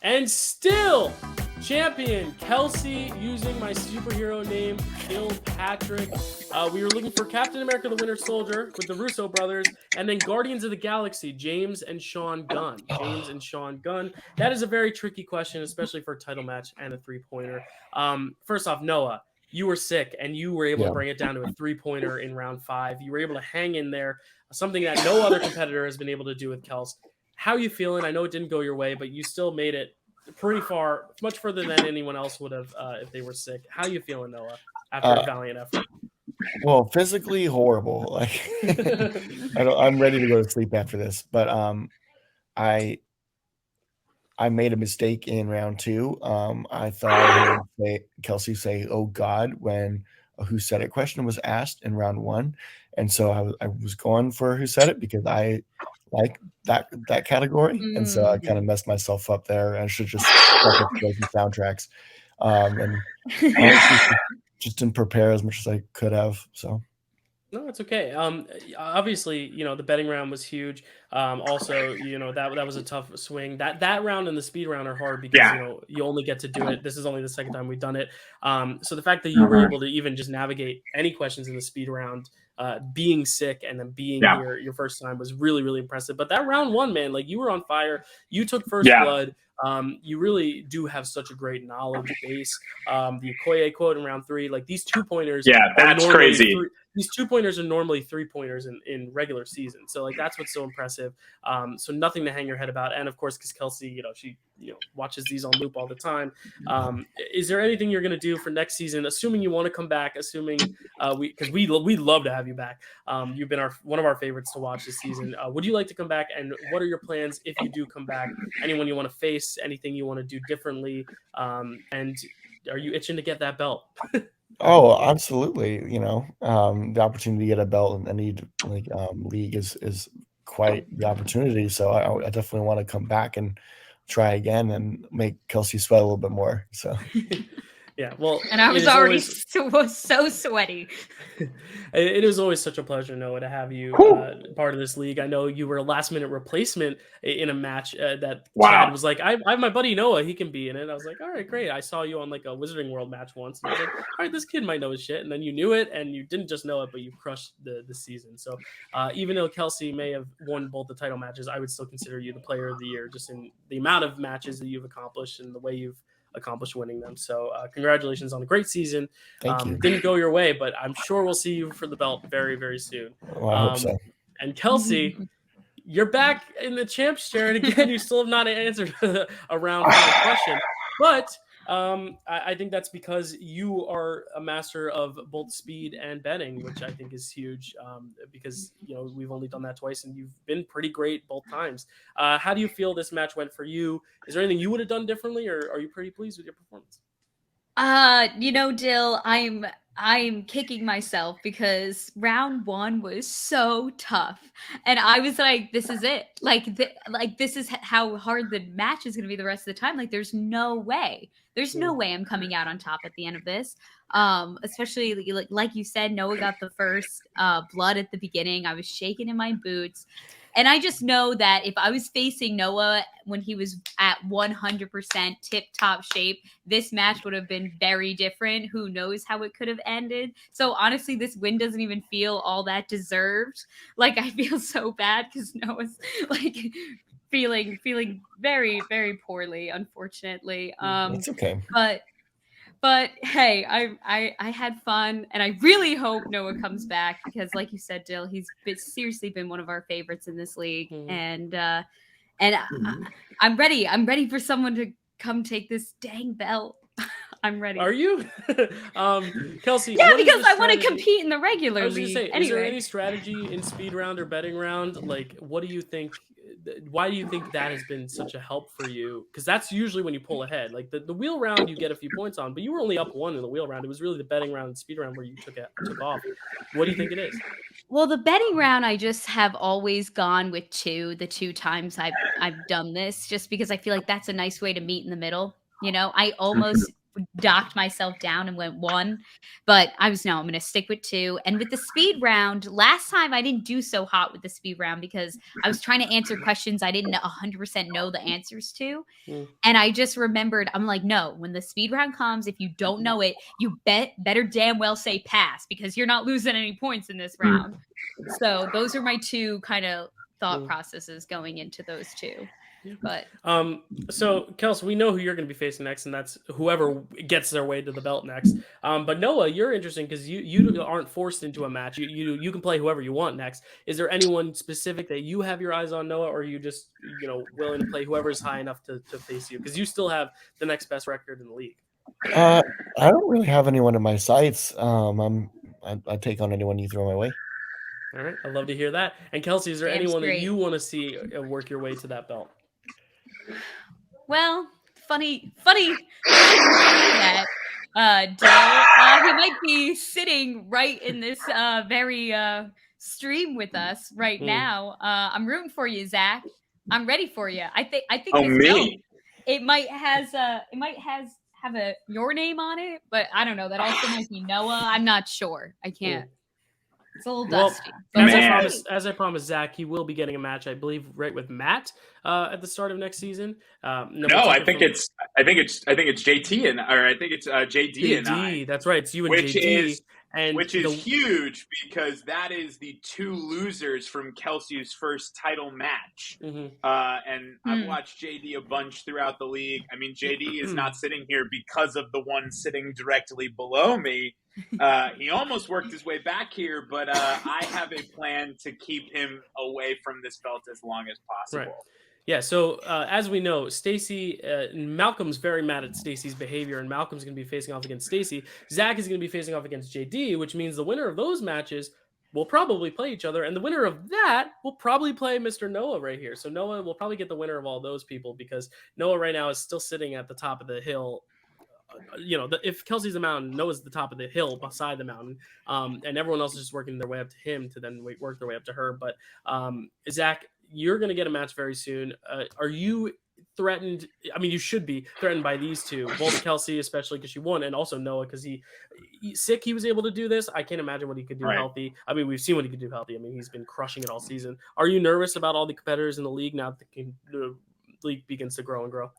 and still champion, Kelsey, using my superhero name, Kilpatrick. We were looking for Captain America, the Winter Soldier with the Russo brothers, and then Guardians of the Galaxy, James and Sean Gunn. That is a very tricky question, especially for a title match and a 3-pointer. First off, Noah, you were sick, and you were able to bring it down to a 3-pointer in round 5. You were able to hang in there, something that no other competitor has been able to do with Kels. How are you feeling? I know it didn't go your way, but you still made it pretty far, much further than anyone else would have if they were sick. How are you feeling, Noah, after a valiant effort? Well, physically horrible. Like I'm ready to go to sleep after this. But I made a mistake in round 2. I thought I heard Kelsey say, "Oh God," when a Who Said It question was asked in round 1, and so I was going for Who Said It because I like that category, and so I kind of messed myself up there. I should just stuck with the soundtracks, and honestly, just didn't prepare as much as I could have. So. No, it's okay. Obviously, the betting round was huge. Also, that was a tough swing. That round and the speed round are hard because you only get to do it. This is only the second time we've done it. So the fact that you were able to even just navigate any questions in the speed round, being sick and then being here your first time was really, really impressive. But that round 1, man, like you were on fire. You took first blood. You really do have such a great knowledge base. The Okoye quote in round 3, like these 2-pointers. Yeah, that's crazy. these 2-pointers are normally 3-pointers in regular season. So like that's what's so impressive. So nothing to hang your head about. And of course, because Kelsey, she watches these on loop all the time. Is there anything you're going to do for next season, assuming you want to come back, assuming because we'd love to have you back. You've been one of our favorites to watch this season. Would you like to come back, and what are your plans if you do come back? Anyone you want to face, anything you want to do differently, and are you itching to get that belt? Oh, absolutely. The opportunity to get a belt in any league is quite the opportunity. So I definitely want to come back and try again and make Kelsey sweat a little bit more. So yeah, well, and I was already so sweaty. It is always such a pleasure, Noah, to have you part of this league. I know you were a last-minute replacement in a match that Chad was like, I have my buddy Noah, he can be in it. I was like, all right, great. I saw you on like a Wizarding World match once, and I was like, all right, this kid might know his shit. And then you knew it, and you didn't just know it, but you crushed the season. So even though Kelsey may have won both the title matches, I would still consider you the player of the year, just in the amount of matches that you've accomplished and the way you've accomplished winning them. So congratulations on a great season. Thank you. Didn't go your way, but I'm sure we'll see you for the belt very, very soon. Well, I hope so. And Kelsey, you're back in the champ's chair, and again, you still have not answered a round question, but I think that's because you are a master of both speed and betting, which I think is huge, because we've only done that twice, and you've been pretty great both times. How do you feel this match went for you? Is there anything you would have done differently, or are you pretty pleased with your performance? Dill, I'm kicking myself because round 1 was so tough, and I was like, this is it. This is how hard the match is going to be the rest of the time. Like, there's no way I'm coming out on top at the end of this. Especially like you said, Noah got the first blood at the beginning. I was shaking in my boots. And I just know that if I was facing Noah when he was at 100% tip-top shape, this match would have been very different. Who knows how it could have ended? So honestly, this win doesn't even feel all that deserved. Like, I feel so bad because Noah's like feeling very, very poorly, unfortunately. It's okay. But hey, I had fun, and I really hope Noah comes back because, like you said, Dill, he's seriously been one of our favorites in this league, and I'm ready. I'm ready for someone to come take this dang belt. I'm ready. Are you, Kelsey? Yeah, because I want to compete in the regular league. I was just say, anyway. Is there any strategy in speed round or betting round? Like, what do you think? Why do you think that has been such a help for you? Because that's usually when you pull ahead. Like the wheel round, you get a few points on, but you were only up 1 in the wheel round. It was really the betting round and speed round where you took off. What do you think it is? Well, the betting round, I just have always gone with 2. The 2 times I've done this, just because I feel like that's a nice way to meet in the middle. I almost docked myself down and went 1, but I'm going to stick with 2. And with the speed round, last time I didn't do so hot with the speed round because I was trying to answer questions I didn't 100% know the answers to. And I just remembered, I'm like, no, when the speed round comes, if you don't know it, you better damn well say pass because you're not losing any points in this round. So those are my 2 kind of thought processes going into those 2. But so Kelsey, we know who you're going to be facing next, and that's whoever gets their way to the belt next. But Noah, you're interesting because you aren't forced into a match. You can play whoever you want next. Is there anyone specific that you have your eyes on, Noah, or are you just willing to play whoever's high enough to face you? Because you still have the next best record in the league. I don't really have anyone in my sights. I take on anyone you throw my way. All right, I'd love to hear that. And Kelsey, is there anyone that you want to see work your way to that belt? Well, funny that Dill, he might be sitting right in this very stream with us right now. I'm rooting for you, Zach. I'm ready for you. I think this belt, it might have your name on it, but I don't know. That also might be Noah. I'm not sure. I can't. It's a little dusty. As I promised, Zach, he will be getting a match, I believe, right with Matt at the start of next season. I think it's JT or I think it's JD and I. That's right. It's you and which JD. And which is huge because that is the 2 losers from Kelsey's first title match. And I've watched JD a bunch throughout the league. I mean, JD is not sitting here because of the one sitting directly below me. He almost worked his way back here, but I have a plan to keep him away from this belt as long as possible. Right. Yeah, so as we know, Stacy, Malcolm's very mad at Stacy's behavior, and Malcolm's going to be facing off against Stacy. Zach is going to be facing off against JD, which means the winner of those matches will probably play each other, and the winner of that will probably play Mr. Noah right here. So Noah will probably get the winner of all those people because Noah right now is still sitting at the top of the hill. If Kelsey's the mountain, Noah's the top of the hill beside the mountain, and everyone else is just working their way up to him to then work their way up to her. But Zach, you're going to get a match very soon. Are you threatened? I mean, you should be threatened by these two, both Kelsey, especially because she won, and also Noah because he's sick. He was able to do this. I can't imagine what he could do healthy. I mean, we've seen what he could do healthy. I mean, he's been crushing it all season. Are you nervous about all the competitors in the league now that the league begins to grow and grow?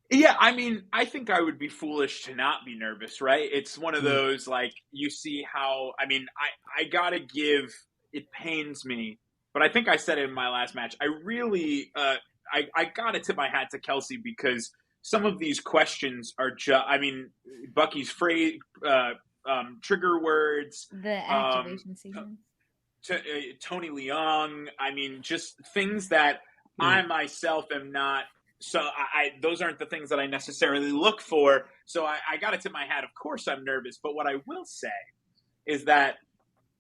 Yeah, I mean, I think I would be foolish to not be nervous, right? It's one of those, like, you see how, I mean, I gotta give, it pains me, but I think I said it in my last match. I really, I gotta tip my hat to Kelsey because some of these questions are just, I mean, Bucky's phrase, trigger words. The activation sequence. Tony Leung, I mean, just things that I myself am not. So those aren't the things that I necessarily look for. So I got to tip my hat. Of course I'm nervous. But what I will say is that,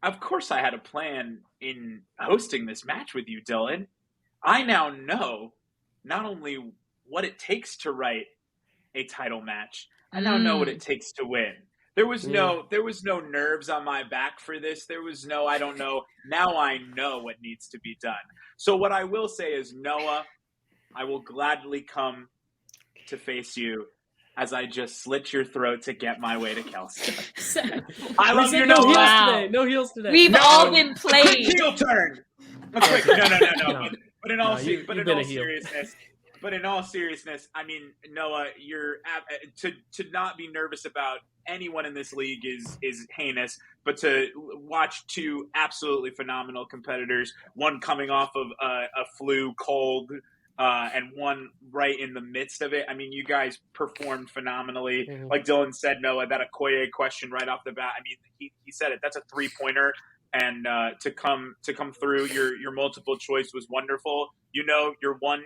of course, I had a plan in hosting this match with you, Dylan. I now know not only what it takes to write a title match, I now know what it takes to win. There was no nerves on my back for this. There was no, I don't know. Now I know what needs to be done. So what I will say is, Noah, I will gladly come to face you as I just slit your throat to get my way to Kelsey. I love your no heels today. No heels today. We've all been played. Heel turn. No. But in all seriousness, I mean, Noah, you're to not be nervous about anyone in this league is heinous, but to watch 2 absolutely phenomenal competitors, one coming off of a flu cold, and one right in the midst of it. I mean, you guys performed phenomenally. Like Dylan said, Noah, that Okoye question right off the bat. I mean, he said it. That's a 3-pointer, and to come through, your multiple choice was wonderful. You know, your one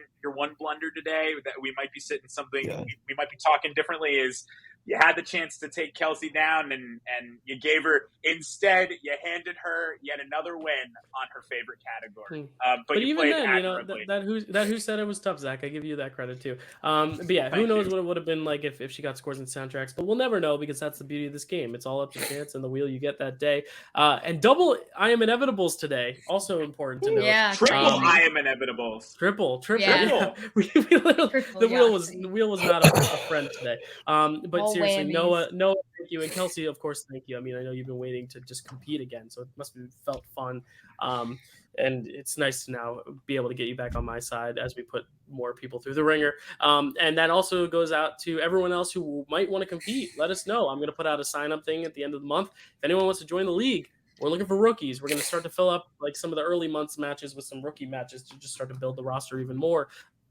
blunder today that we might be sitting something. Yeah. We might be talking differently. Is you had the chance to take Kelsey down and you gave her, instead you handed her yet another win on her favorite category. But you even played then, admirably. that who said it was tough, Zach. I give you that credit too. But yeah, who knows what it would have been like if she got scores and soundtracks, but we'll never know because that's the beauty of this game. It's all up to chance and the wheel you get that day. And double I am inevitables today. Also important to note. Yeah. Triple I am inevitables. Triple. Yeah. We literally, the wheel was not a friend today. But seriously, Noah, thank you, and Kelsey, of course, thank you. I mean, I know you've been waiting to just compete again, so it must have felt fun. And it's nice to now be able to get you back on my side as we put more people through the ringer. And that also goes out to everyone else who might want to compete. Let us know. I'm going to put out a sign-up thing at the end of the month. If anyone wants to join the league, we're looking for rookies. We're going to start to fill up like some of the early months matches with some rookie matches to just start to build the roster even more.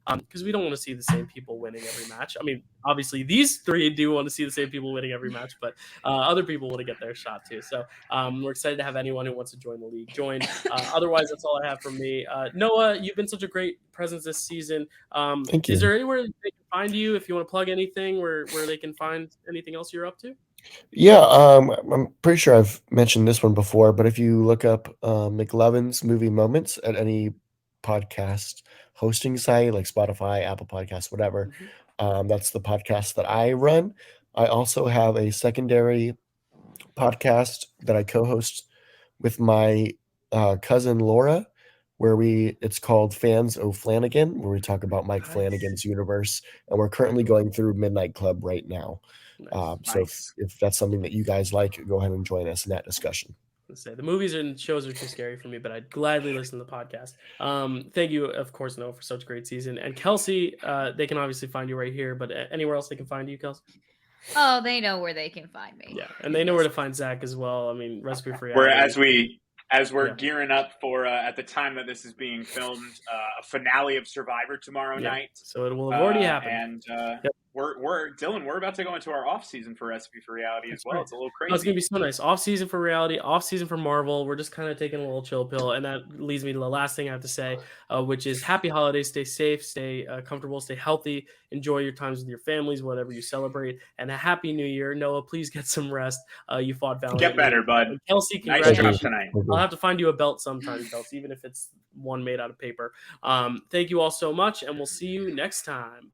Because we don't want to see the same people winning every match. I mean, obviously, these 3 do want to see the same people winning every match, but other people want to get their shot too. So we're excited to have anyone who wants to join the league join. Otherwise, that's all I have from me. Noah, you've been such a great presence this season. Thank you. Is there anywhere they can find you if you want to plug anything where they can find anything else you're up to? Yeah, I'm pretty sure I've mentioned this one before, but if you look up McLevin's Movie Moments at any podcast hosting site like Spotify, Apple Podcasts, whatever, that's the podcast that I run. I also have a secondary podcast that I co-host with my cousin Laura, where it's called Fans of Flanagan, where we talk about Mike Flanagan's universe, and we're currently going through Midnight Club right now. So if that's something that you guys like, go ahead and join us in that discussion. Let's say the movies and shows are too scary for me, but I'd gladly listen to the podcast. Thank you, of course, Noah, for such a great season. And Kelsey, they can obviously find you right here, but anywhere else they can find you, Kelsey? Oh, they know where they can find me. Yeah, and they know where to find Zach as well. I mean, Recipe for Where Reality. as we're Yeah. gearing up for at the time that this is being filmed, a finale of Survivor tomorrow night. So it will have already happened. And we're Dylan, we're about to go into our off season for Recipe for Reality as well. Right. It's a little Oh, it's crazy. gonna be so nice. Off season for reality, off season for Marvel. We're just kind of taking a little chill pill, and that leads me to the last thing I have to say, which is happy holidays. Stay safe, stay comfortable, stay healthy. Enjoy your times with your families, whatever you celebrate, and a happy New Year. Noah, please get some rest. You fought valiantly. Get better, bud. And Kelsey, Nice congratulations. job tonight. I'll have to find you a belt sometime, Kelsey, even if it's one made out of paper. Thank you all so much, and we'll see you next time.